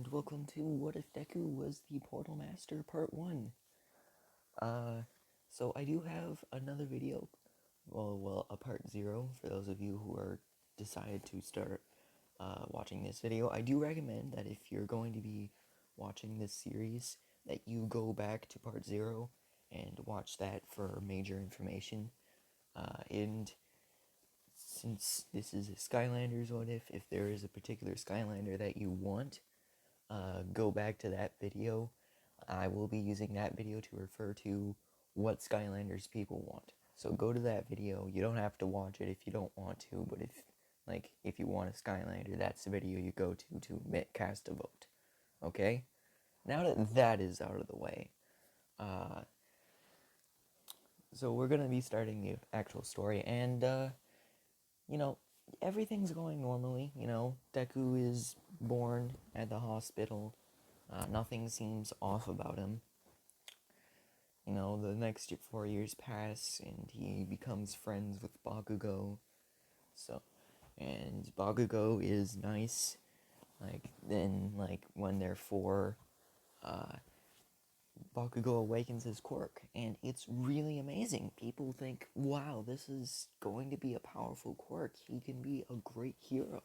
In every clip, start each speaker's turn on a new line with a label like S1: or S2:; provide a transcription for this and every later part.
S1: and welcome to What If Deku Was the Portal Master Part 1. So I do have another video, a Part 0, for those of you who are decided to start watching this video. I do recommend that if you're going to be watching this series, that you go back to Part 0 and watch that for major information. And since this is a Skylanders What If there is a particular Skylander that you want, go back to that video. I will be using that video to refer to what Skylanders people want. So go to that video. You don't have to watch it if you don't want to, but if you want a Skylander, that's the video you go to cast a vote. Okay? Now that that is out of the way, so we're gonna be starting the actual story, and everything's going normally. Deku is born at the hospital. Nothing seems off about him. The next 4 years pass, and he becomes friends with Bakugo. And Bakugo is nice. Then when they're 4, Bakugo awakens his quirk, and it's really amazing. People think, wow, this is going to be a powerful quirk. He can be a great hero.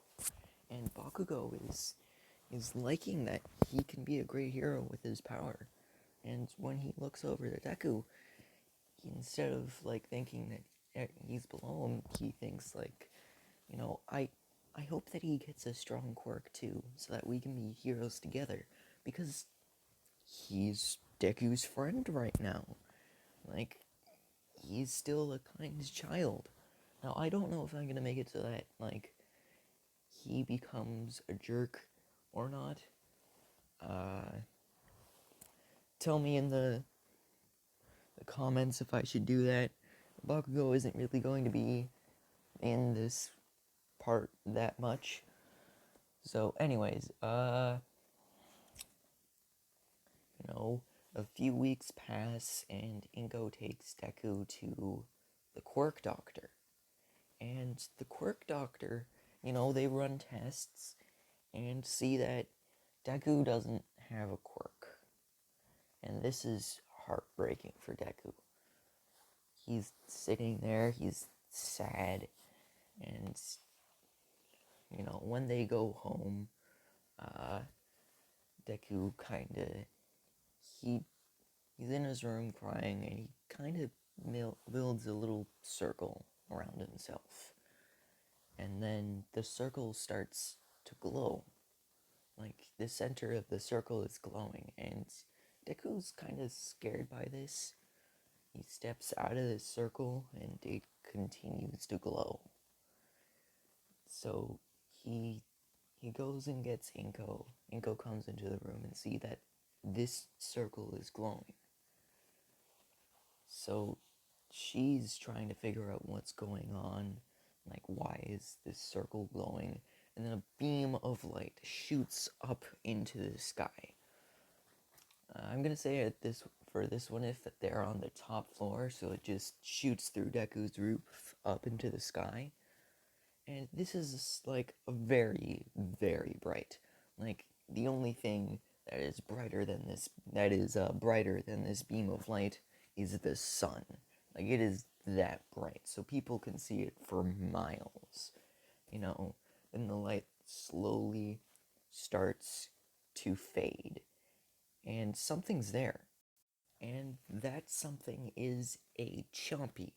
S1: And Bakugo is liking that he can be a great hero with his power. And when he looks over to Deku, instead of thinking that he's below him, he thinks I hope that he gets a strong quirk too, so that we can be heroes together, because he's Deku's friend right now. He's still a kind child. Now, I don't know if I'm gonna make it so that he becomes a jerk or not. Tell me in the comments if I should do that. Bakugo isn't really going to be in this part that much. So anyways, a few weeks pass, and Inko takes Deku to the Quirk Doctor. And the Quirk Doctor, they run tests and see that Deku doesn't have a quirk. And this is heartbreaking for Deku. He's sitting there, he's sad, and when they go home, Deku he's in his room crying, and he kind of builds a little circle around himself. And then the circle starts to glow. The center of the circle is glowing, and Deku's kind of scared by this. He steps out of this circle, and it continues to glow. So he goes and gets Inko. Inko comes into the room and see that this circle is glowing. So she's trying to figure out what's going on. Why is this circle glowing? And then a beam of light shoots up into the sky. I'm gonna say for this one, if they're on the top floor, so it just shoots through Deku's roof up into the sky. And this is a very, very bright. The only thing that is brighter than this beam of light is the sun. It is that bright, so people can see it for miles. Then the light slowly starts to fade, and something's there. And that something is a Chompy.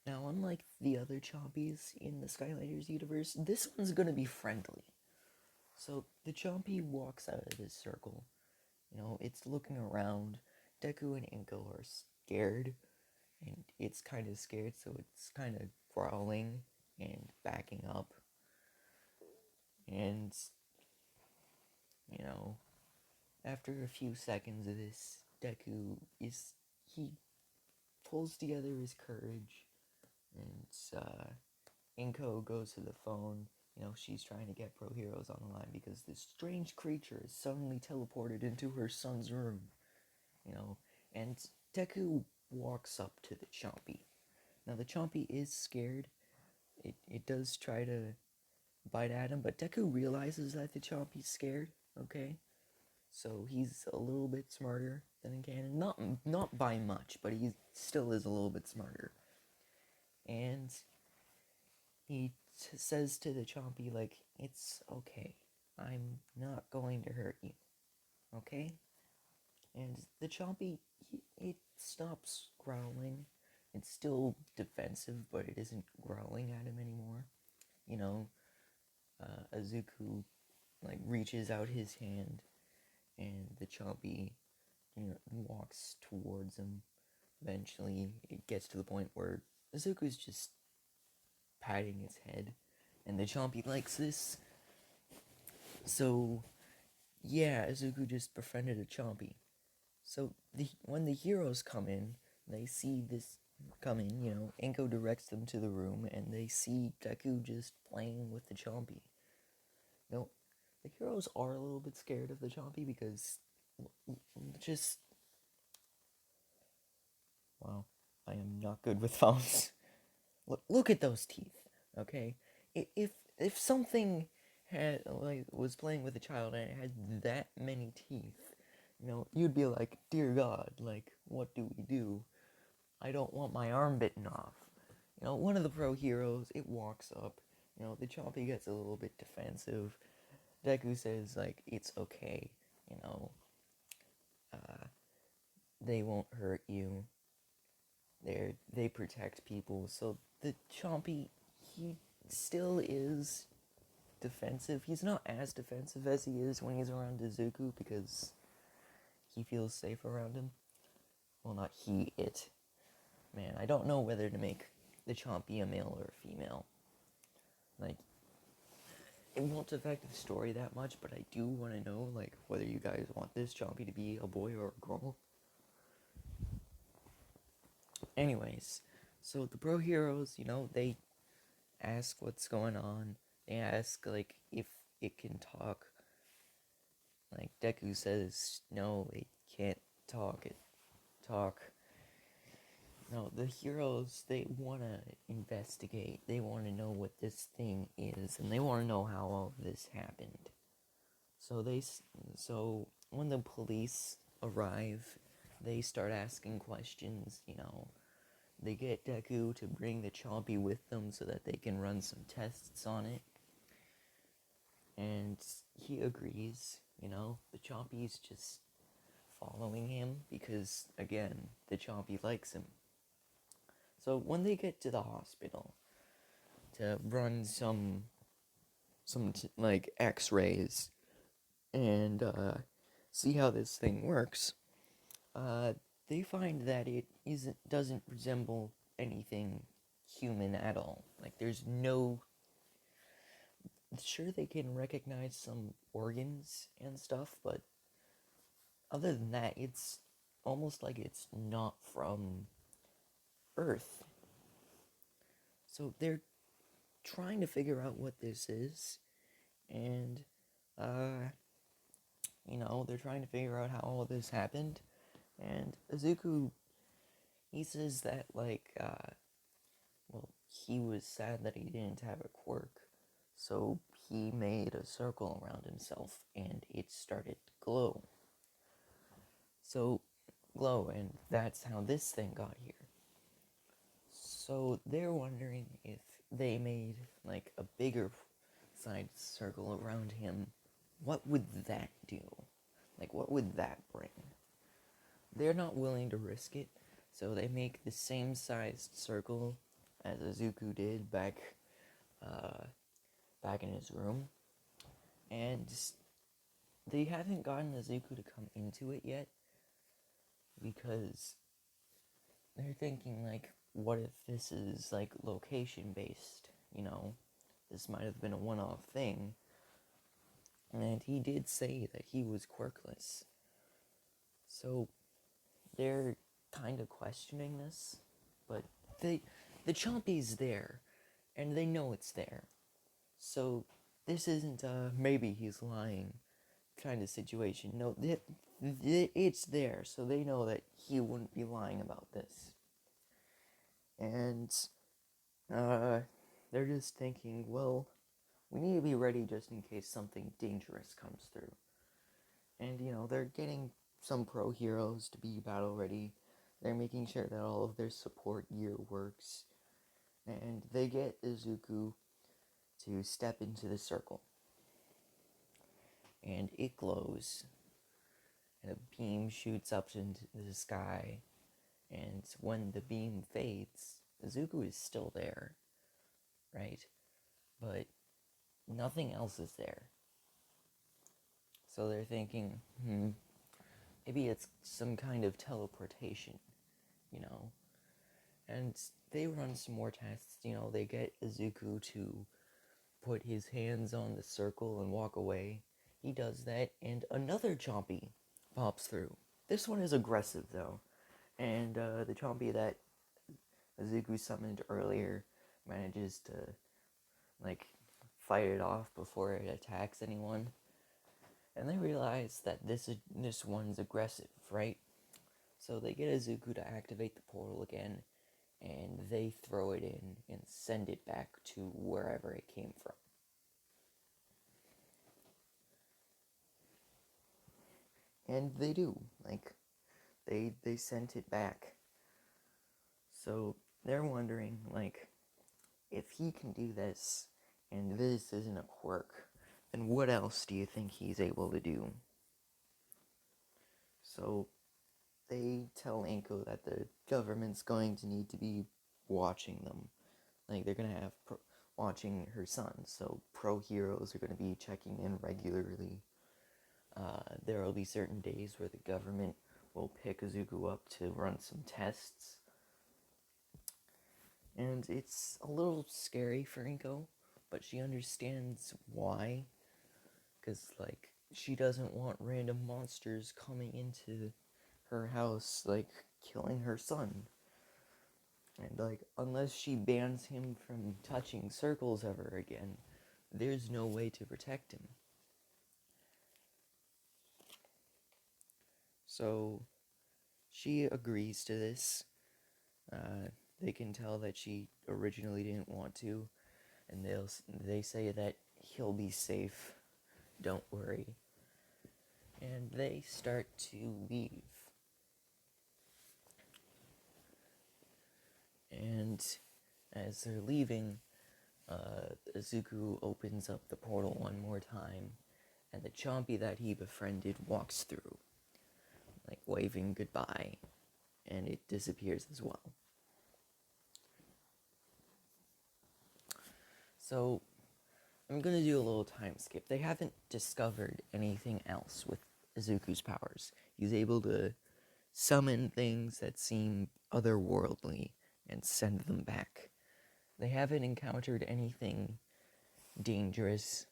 S1: Now, unlike the other Chompies in the Skylanders universe, this one's gonna be friendly. So the Chompy walks out of this circle. It's looking around. Deku and Inko are scared, and it's kind of scared, so it's kind of growling and backing up. And, after a few seconds of this, Deku he pulls together his courage, and Inko goes to the phone. She's trying to get Pro Heroes on the line because this strange creature is suddenly teleported into her son's room. And Deku walks up to the Chompy. Now, the Chompy is scared. It does try to bite at him, but Deku realizes that the Chompy's scared. okay? So he's a little bit smarter than a cannon. Not by much, but he still is a little bit smarter. And he says to the Chompy, like, it's okay. I'm not going to hurt you, okay? And the Chompy, it stops growling. It's still defensive, but it isn't growling at him anymore. You know, Azuku, like, reaches out his hand, and the Chompy, walks towards him. Eventually, it gets to the point where Azuku's just patting his head, and the Chompy likes this. So, yeah, Azuku just befriended a Chompy. So, when the heroes come in, they see this come in, Inko directs them to the room, and they see Deku just playing with the Chompy. Now, the heroes are a little bit scared of the Chompy because just... Wow, I am not good with phones. Look at those teeth, okay? If something was playing with a child and it had that many teeth, you'd be like, dear God, like, what do we do? I don't want my arm bitten off. One of the pro heroes, it walks up. The Chompy gets a little bit defensive. Deku says, like, it's okay. Uh, they won't hurt you. They protect people. So the Chompy, he still is defensive. He's not as defensive as he is when he's around Izuku because he feels safe around him. Well, not he, it. Man, I don't know whether to make the Chompy a male or a female. Like, it won't affect the story that much, but I do want to know, like, whether you guys want this Chompy to be a boy or a girl. Anyways, so the pro heroes, they ask what's going on. They ask, like, if it can talk. Like, Deku says, no, it can't talk. No, the heroes, they want to investigate. They want to know what this thing is, and they want to know how all this happened. So when the police arrive, they start asking questions, They get Deku to bring the Chompy with them so that they can run some tests on it. And he agrees, The Chompy's just following him because, again, the Chompy likes him. So when they get to the hospital to run some like X-rays and see how this thing works, they find that it doesn't resemble anything human at all. Like, there's no... Sure, they can recognize some organs and stuff, but other than that, it's almost like it's not from Earth. So they're trying to figure out what this is, and, they're trying to figure out how all this happened, and Izuku, he says that, like, he was sad that he didn't have a quirk, so he made a circle around himself, and it started to glow. And that's how this thing got here. So they're wondering if they made, like, a bigger side circle around him, what would that do? Like, what would that bring? They're not willing to risk it, so they make the same sized circle as Izuku did back in his room, and they haven't gotten Izuku to come into it yet, because they're thinking, like, what if this is, like, location-based, This might have been a one-off thing, and he did say that he was quirkless. So, they're kind of questioning this, but the Chompy's there, and they know it's there. So, this isn't a maybe he's lying kind of situation. No, it's there, so they know that he wouldn't be lying about this. And they're just thinking, well, we need to be ready just in case something dangerous comes through. And, they're getting some pro heroes to be battle ready. They're making sure that all of their support gear works. And they get Izuku to step into the circle. And it glows. And a beam shoots up into the sky. And when the beam fades, Izuku is still there, right? But nothing else is there. So they're thinking, maybe it's some kind of teleportation, you know? And they run some more tests, they get Izuku to put his hands on the circle and walk away. He does that, and another Chompy pops through. This one is aggressive, though. And the Chompy that Izuku summoned earlier manages to, fight it off before it attacks anyone. And they realize that this one's aggressive, right? So they get Izuku to activate the portal again, and they throw it in and send it back to wherever it came from. And they do. They sent it back. So they're wondering, if he can do this, and this isn't a quirk, then what else do you think he's able to do? So they tell Anko that the government's going to need to be watching them. They're going to have watching her son, so pro heroes are going to be checking in regularly. There will be certain days where the government will pick Izuku up to run some tests. And it's a little scary for Inko, but she understands why. Because, she doesn't want random monsters coming into her house, killing her son. And, unless she bans him from touching circles ever again, there's no way to protect him. So, she agrees to this. They can tell that she originally didn't want to, and they say that he'll be safe. Don't worry. And they start to leave. And as they're leaving, Izuku opens up the portal one more time, and the Chompy that he befriended walks through, waving goodbye, and it disappears as well. So, I'm gonna do a little time skip. They haven't discovered anything else with Izuku's powers. He's able to summon things that seem otherworldly and send them back. They haven't encountered anything dangerous.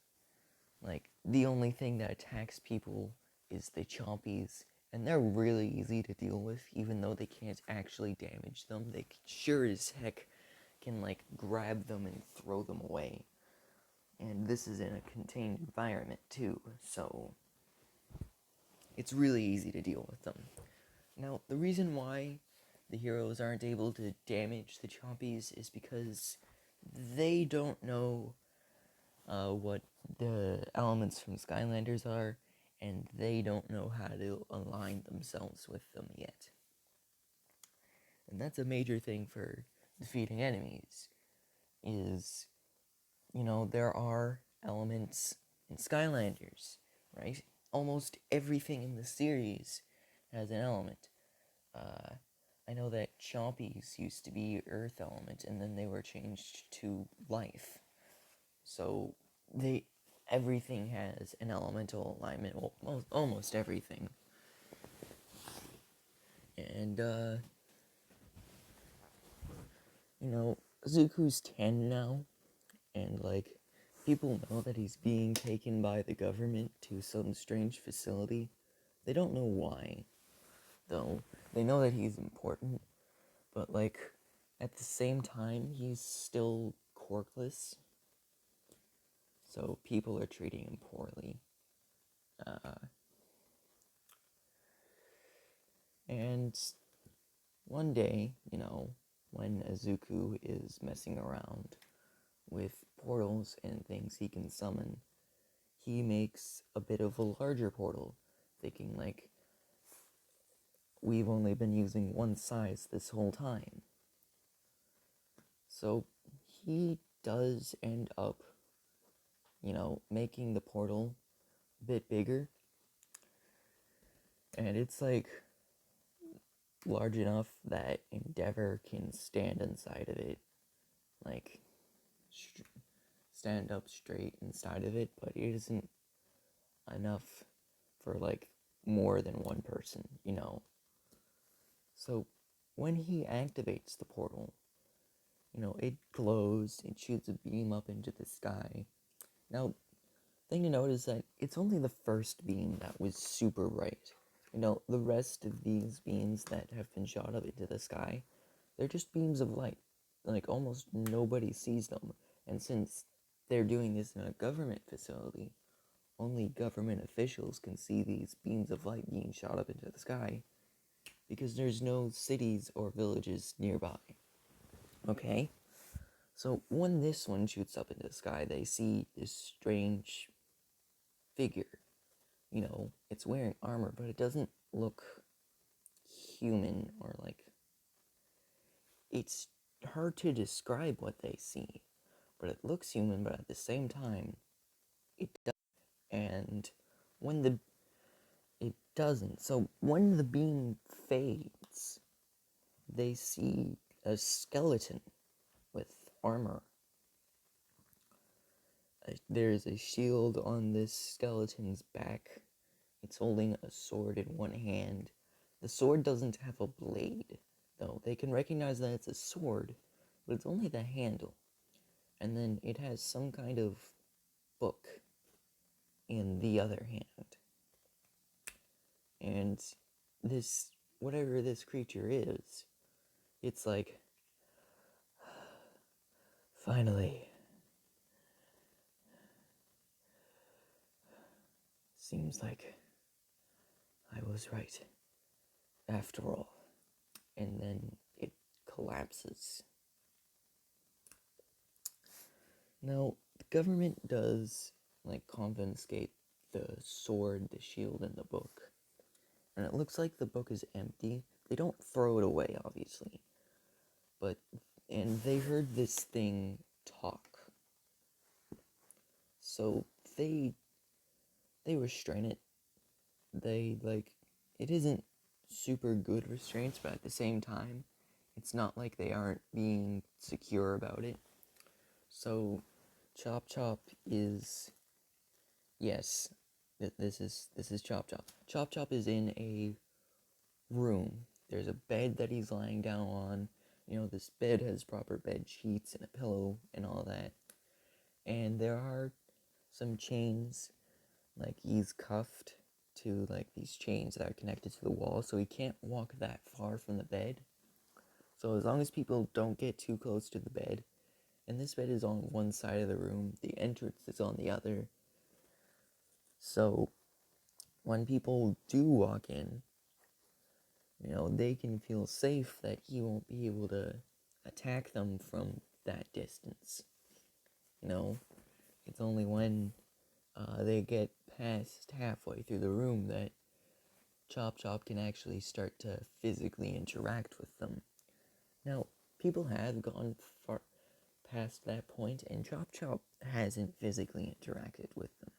S1: The only thing that attacks people is the Chompies, and they're really easy to deal with, even though they can't actually damage them. They sure as heck can, grab them and throw them away. And this is in a contained environment, too, so it's really easy to deal with them. Now, the reason why the heroes aren't able to damage the Chompies is because they don't know what the elements from Skylanders are, and they don't know how to align themselves with them yet. And that's a major thing for defeating enemies, is, there are elements in Skylanders, right? Almost everything in the series has an element. I know that Chompies used to be Earth element, and then they were changed to Life. So everything has an elemental alignment. Well, almost everything. And Zuko's 10 now, and people know that he's being taken by the government to some strange facility. They don't know why, though. They know that he's important, but at the same time, he's still quirkless. So people are treating him poorly. And one day, when Izuku is messing around with portals and things he can summon, he makes a bit of a larger portal thinking like, we've only been using one size this whole time. So he does end up, making the portal a bit bigger. And it's like large enough that Endeavor can stand inside of it. Like, stand up straight inside of it, but it isn't enough for like more than one person, So when he activates the portal, it glows, it shoots a beam up into the sky. Now, thing to note is that it's only the first beam that was super bright. The rest of these beams that have been shot up into the sky, they're just beams of light. Like, almost nobody sees them. And since they're doing this in a government facility, only government officials can see these beams of light being shot up into the sky, because there's no cities or villages nearby. Okay? So when this one shoots up into the sky, they see this strange figure. It's wearing armor, but it doesn't look human, or like, it's hard to describe what they see, but it looks human, but at the same time, it doesn't. And when it doesn't. So when the beam fades, they see a skeleton with armor. There's a shield on this skeleton's back. It's holding a sword in one hand. The sword doesn't have a blade, though. They can recognize that it's a sword, but it's only the handle. And then it has some kind of book in the other hand. And this, whatever this creature is, it's like, finally. Seems like I was right, after all. And then it collapses. Now, the government does, confiscate the sword, the shield, and the book. And it looks like the book is empty. They don't throw it away, obviously. And they heard this thing talk. So they restrain it. It isn't super good restraints, but at the same time, it's not like they aren't being secure about it. So Chop Chop is, yes, this is Chop Chop. Chop Chop is in a room. There's a bed that he's lying down on. This bed has proper bed sheets and a pillow and all that. And there are some chains, he's cuffed to these chains that are connected to the wall, so he can't walk that far from the bed. So as long as people don't get too close to the bed, and this bed is on one side of the room, the entrance is on the other. So when people do walk in, they can feel safe that he won't be able to attack them from that distance. It's only when they get past halfway through the room that Chop Chop can actually start to physically interact with them. Now, people have gone far past that point, and Chop Chop hasn't physically interacted with them.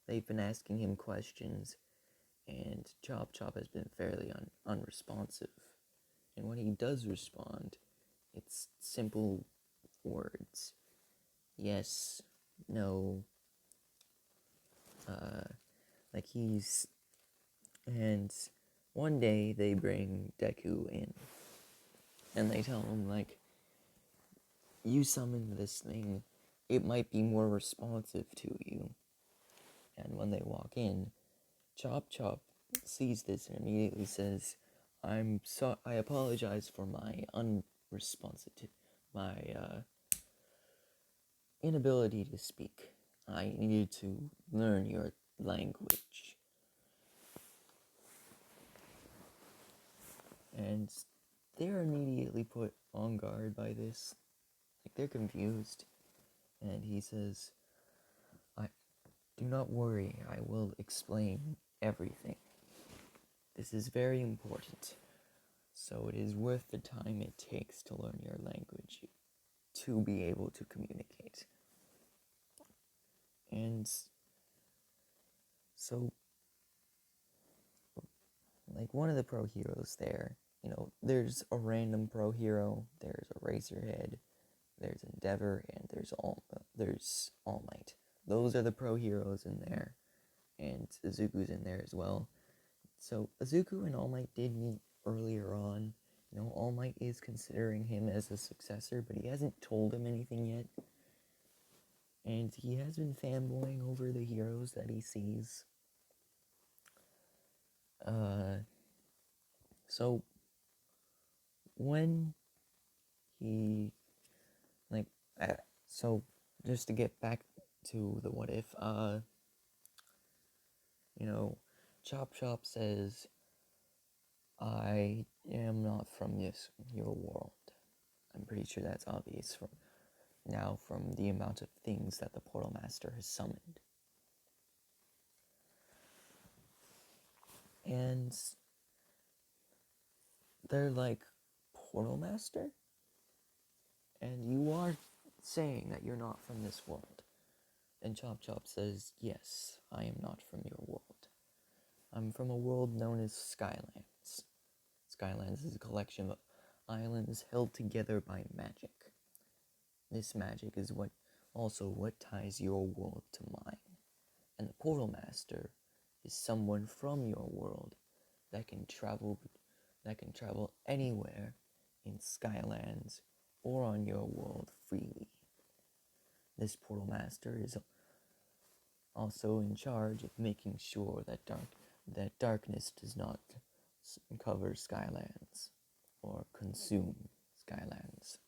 S1: They've been asking him questions, and Chop Chop has been fairly unresponsive. And when he does respond, it's simple words. Yes, no, and one day they bring Deku in, and they tell him, you summoned this thing, it might be more responsive to you. And when they walk in, Chop Chop sees this and immediately says, I apologize for my unresponsive, my inability to speak. I needed to learn your language. And they're immediately put on guard by this. They're confused. And he says, Do not worry, I will explain everything. This is very important, so it is worth the time it takes to learn your language to be able to communicate. And so, like, one of the pro heroes there, there's a random pro hero, there's a Razorhead, there's Endeavor, and there's All Might. Those are the pro heroes in there, and Izuku's in there as well. So Izuku and All Might did meet earlier on. All Might is considering him as a successor, but he hasn't told him anything yet. And he has been fanboying over the heroes that he sees. So when he, so just to get back to the what if, Chop Chop says, I am not from your world. I'm pretty sure that's obvious from the amount of things that the Portal Master has summoned. And they're like, Portal Master? And you are saying that you're not from this world. And Chop Chop says, yes, I am not from your world. I'm from a world known as Skylands. Skylands is a collection of islands held together by magic. This magic is what ties your world to mine. And the Portal Master is someone from your world that can travel anywhere in Skylands or on your world freely. This Portal Master is also in charge of making sure that darkness does not cover Skylands or consume Skylands.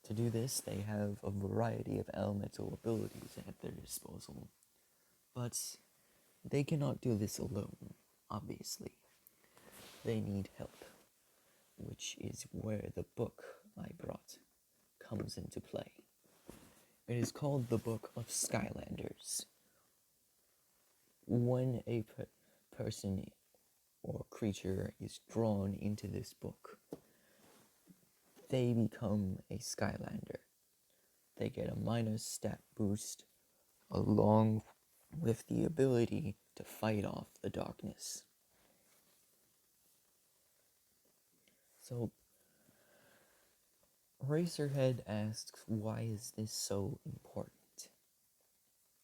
S1: To do this, they have a variety of elemental abilities at their disposal, but they cannot do this alone, obviously. They need help, which is where the book I brought comes into play. It is called the Book of Skylanders. When a person or creature is drawn into this book, they become a Skylander. They get a minus stat boost along with the ability to fight off the darkness. So, Racerhead asks, why is this so important?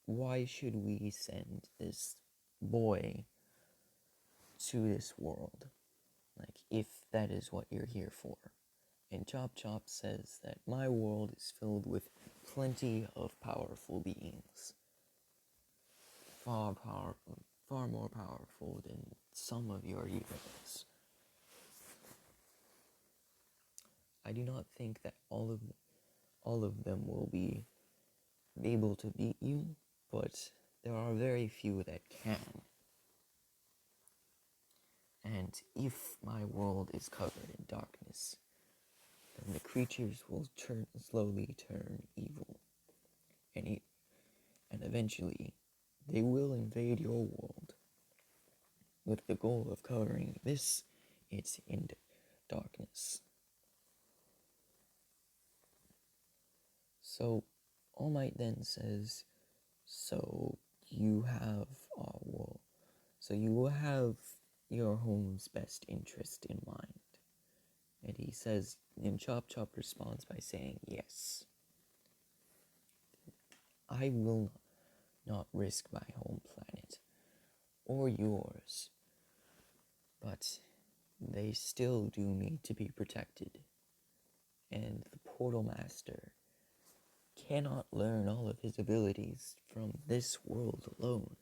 S1: Why should we send this boy to this world? If that is what you're here for. And Chop Chop says that my world is filled with plenty of powerful beings. Far more powerful than some of your heroes. I do not think that all of them will be able to beat you, but there are very few that can. And if my world is covered in darkness, then the creatures will slowly turn evil. And eventually, they will invade your world with the goal of covering it in darkness. So, All Might then says, so you have our world. So you will have your home's best interest in mind. And he says, and Chop Chop responds by saying, yes. I will not risk my home planet, or yours, but they still do need to be protected. And the Portal Master cannot learn all of his abilities from this world alone.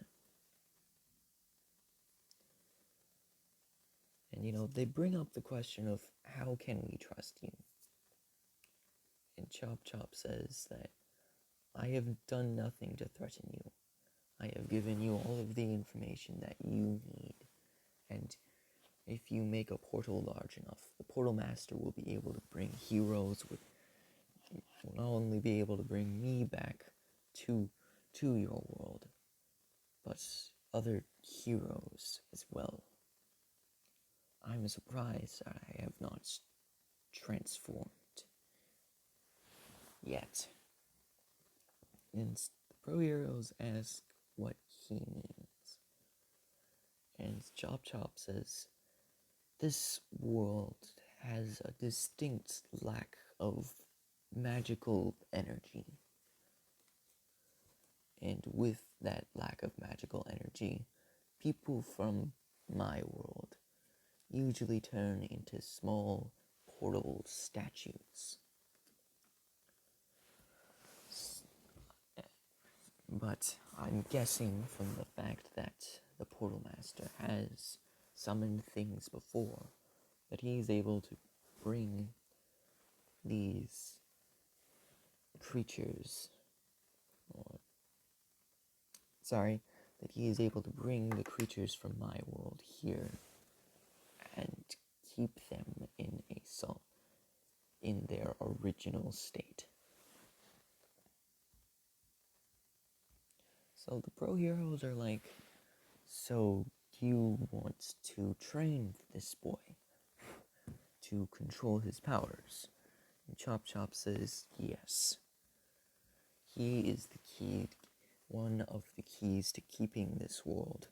S1: And they bring up the question of how can we trust you? And Chop Chop says that I have done nothing to threaten you. I have given you all of the information that you need. And if you make a portal large enough, the Portal Master will be able to bring heroes will not only be able to bring me back to your world, but other heroes as well. I'm surprised that I have not transformed yet. And the pro heroes ask what he means. And Chop Chop says, this world has a distinct lack of magical energy. And with that lack of magical energy, people from my world usually turn into small portable statues. But I'm guessing from the fact that the Portal Master has summoned things before, that he's able to bring these creatures, that he is able to bring the creatures from my world here and keep them in their original state. So the pro heroes are like, so you want to train this boy to control his powers? And Chop Chop says, yes. He is the key, one of the keys to keeping this world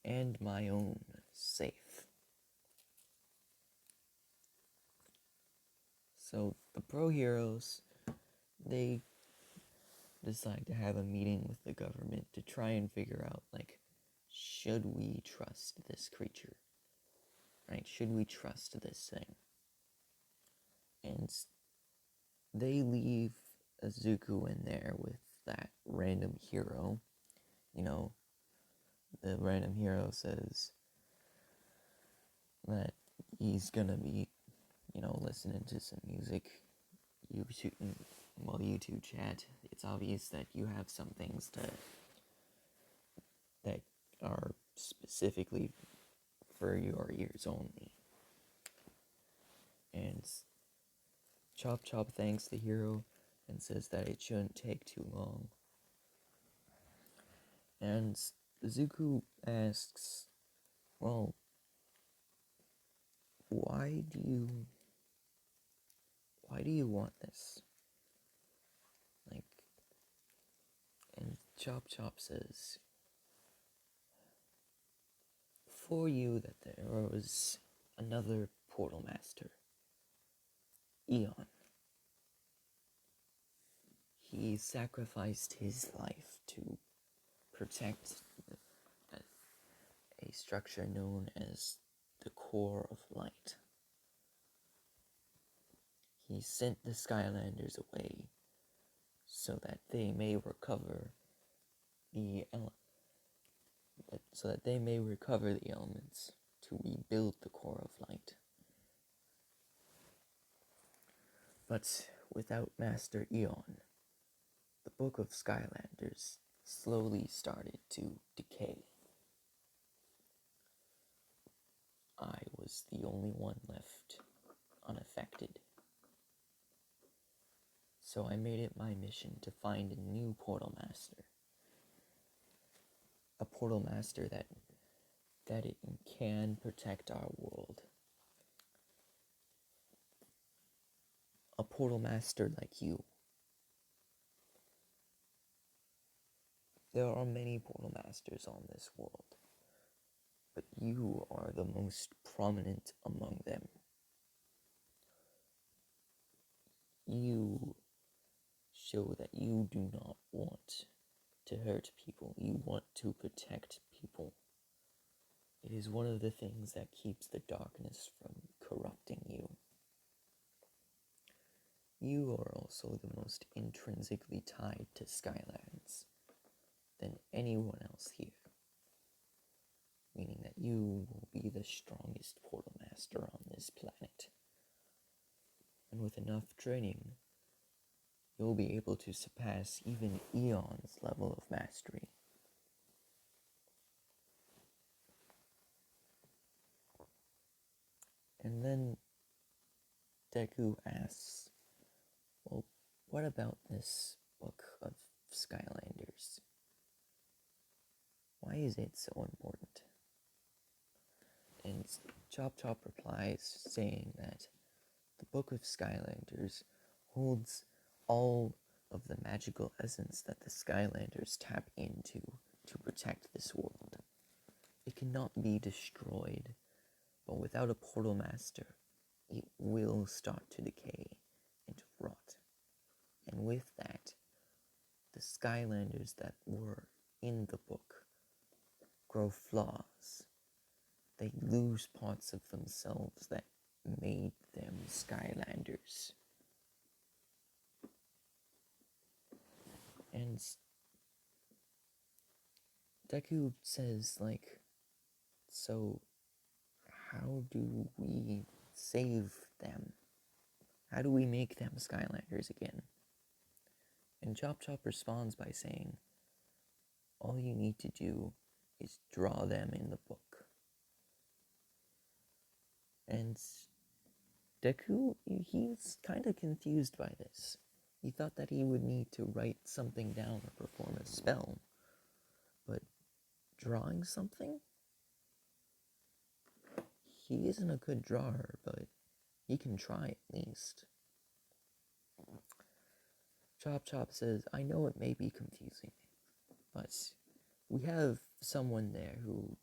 S1: and my own safe. So the pro heroes, they decide to have a meeting with the government to try and figure out, like, should we trust this creature? Right? Should we trust this thing? And they leave Azuku in there with that random hero. You know, the random hero says that he's gonna be, listening to some music. While you two chat, it's obvious that you have some things that are specifically for your ears only. And Chop Chop thanks the hero and says that it shouldn't take too long. And Zuko asks, well, why do you want this? Like, and Chop Chop says, for you that there was another Portal Master, Eon. He sacrificed his life to protect a structure known as the Core of Light. He sent the Skylanders away so that they may recover the elements to rebuild the Core of Light. But without Master Eon, the Book of Skylanders slowly started to decay. I was the only one left unaffected. So I made it my mission to find a new Portal Master. A Portal Master that it can protect our world. A Portal Master like you. There are many Portal Masters on this world, but you are the most prominent among them. You show that you do not want to hurt people. You want to protect people. It is one of the things that keeps the darkness from corrupting you. You are also the most intrinsically tied to Skylands than anyone else here, meaning that you will be the strongest Portal Master on this planet. And with enough training, you'll be able to surpass even Eon's level of mastery. And then Deku asks, well, what about this book of Skylanders. Why is it so important? And Chop Chop replies saying that the Book of Skylanders holds all of the magical essence that the Skylanders tap into to protect this world. It cannot be destroyed, but without a Portal Master, it will start to decay and rot. And with that, the Skylanders that were in the book grow flaws. They lose parts of themselves that made them Skylanders. And Deku says, so how do we save them? How do we make them Skylanders again? And Chop Chop responds by saying, all you need to do is draw them in the book. And Deku, he's kind of confused by this. He thought that he would need to write something down or perform a spell. But drawing something? He isn't a good drawer, but he can try at least. Chop Chop says, I know it may be confusing, but we have someone there who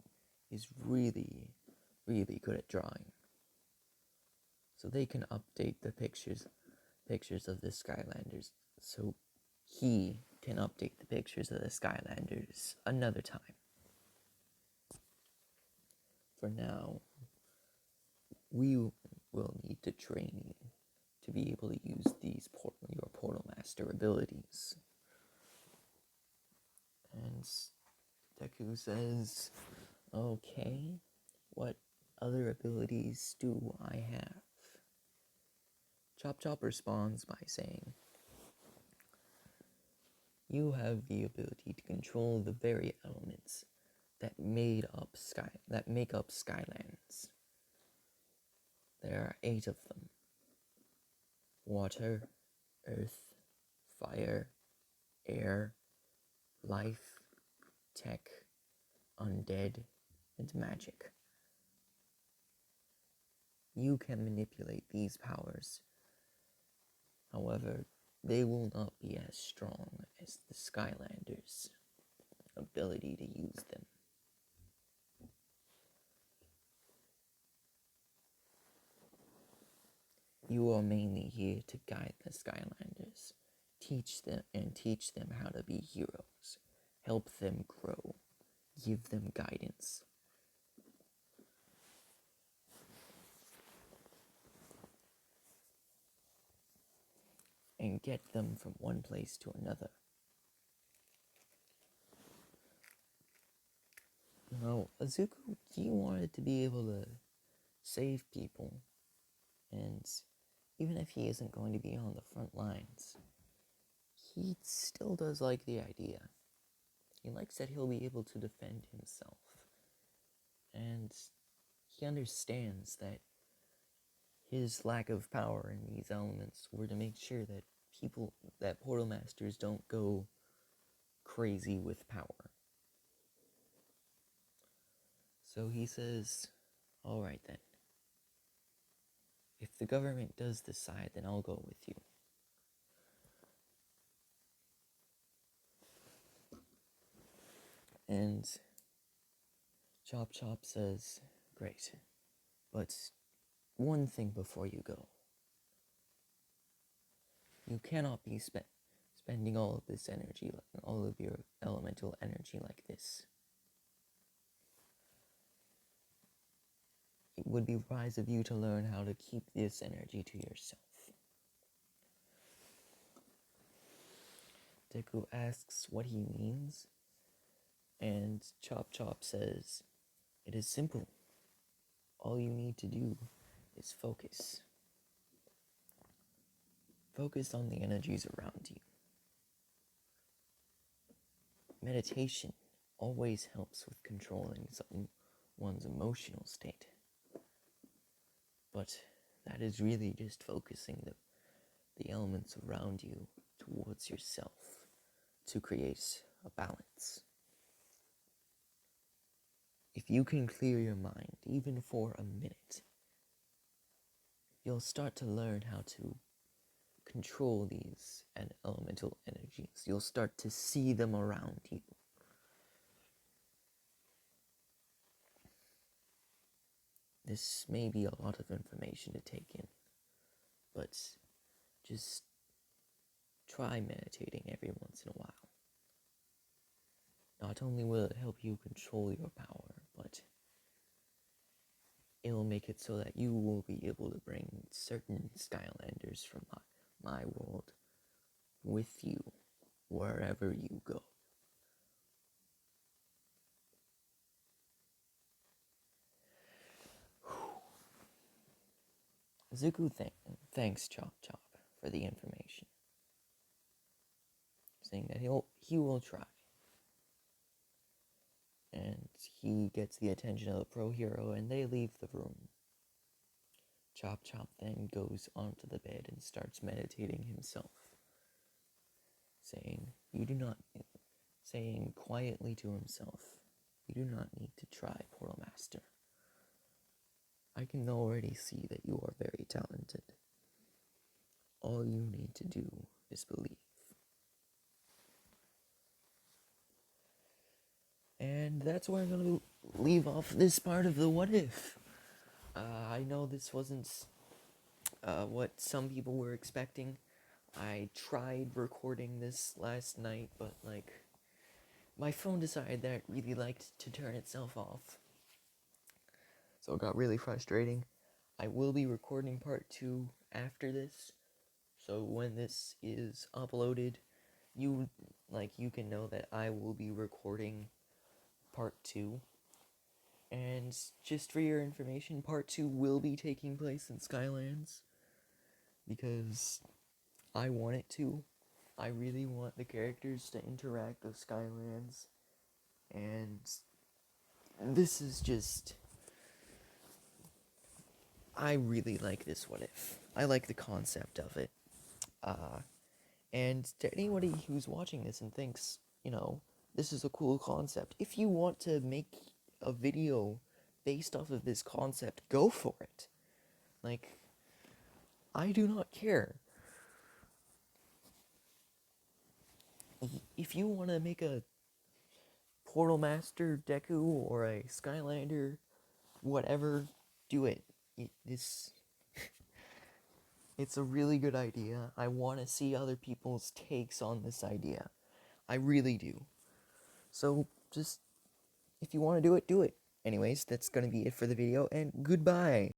S1: is really, really good at drawing. So they can update the pictures of the Skylanders. So he can update the pictures of the Skylanders another time. For now, we will need to train you to be able to use your Portal Master abilities. And Deku says, okay, what other abilities do I have? Chop Chop responds by saying, you have the ability to control the very elements that make up Skylands. There are 8 of them. Water, earth, fire, air, life, tech, undead, and magic. You can manipulate these powers. However, they will not be as strong as the Skylanders' ability to use them. You are mainly here to guide the Skylanders, teach them how to be heroes, help them grow, give them guidance. And get them from one place to another. Now, Azuko, he wanted to be able to save people, and even if he isn't going to be on the front lines, he still does like the idea. He likes that he'll be able to defend himself, and he understands that his lack of power in these elements were to make sure that Portal Masters don't go crazy with power. So he says, alright then. If the government does decide, then I'll go with you. And Chop Chop says, great, but one thing before you go. You cannot be spending all of this energy, all of your elemental energy like this. It would be wise of you to learn how to keep this energy to yourself. Deku asks what he means, and Chop Chop says, it is simple. All you need to do is focus. Focus on the energies around you. Meditation always helps with controlling one's emotional state. But that is really just focusing the elements around you towards yourself. to create a balance. If you can clear your mind, even for a minute, you'll start to learn how to control these elemental energies. You'll start to see them around you. This may be a lot of information to take in, but just try meditating every once in a while. Not only will it help you control your power, but it'll make it so that you will be able to bring certain Skylanders from my world with you wherever you go. Zuko thanks Chop Chop for the information, saying that he will try. And he gets the attention of the pro hero, and they leave the room. Chop Chop then goes onto the bed and starts meditating himself, saying quietly to himself, "You do not need to try, Portal Master. I can already see that you are very talented. All you need to do is believe." And that's where I'm going to leave off this part of the what if. I know this wasn't what some people were expecting. I tried recording this last night, but my phone decided that it really liked to turn itself off. So it got really frustrating. I will be recording part 2 after this. So when this is uploaded, you can know that I will be recording part 2. And just for your information, part 2 will be taking place in Skylands, because I want it to. I really want the characters to interact with Skylands, and this is just... I really like this what if. I like the concept of it. And to anybody who's watching this and thinks, this is a cool concept, if you want to make a video based off of this concept, go for it. I do not care. If you want to make a Portal Master Deku or a Skylander, whatever, do it. It's a really good idea. I want to see other people's takes on this idea. I really do. So, just, if you want to do it, do it. Anyways, that's going to be it for the video, and goodbye.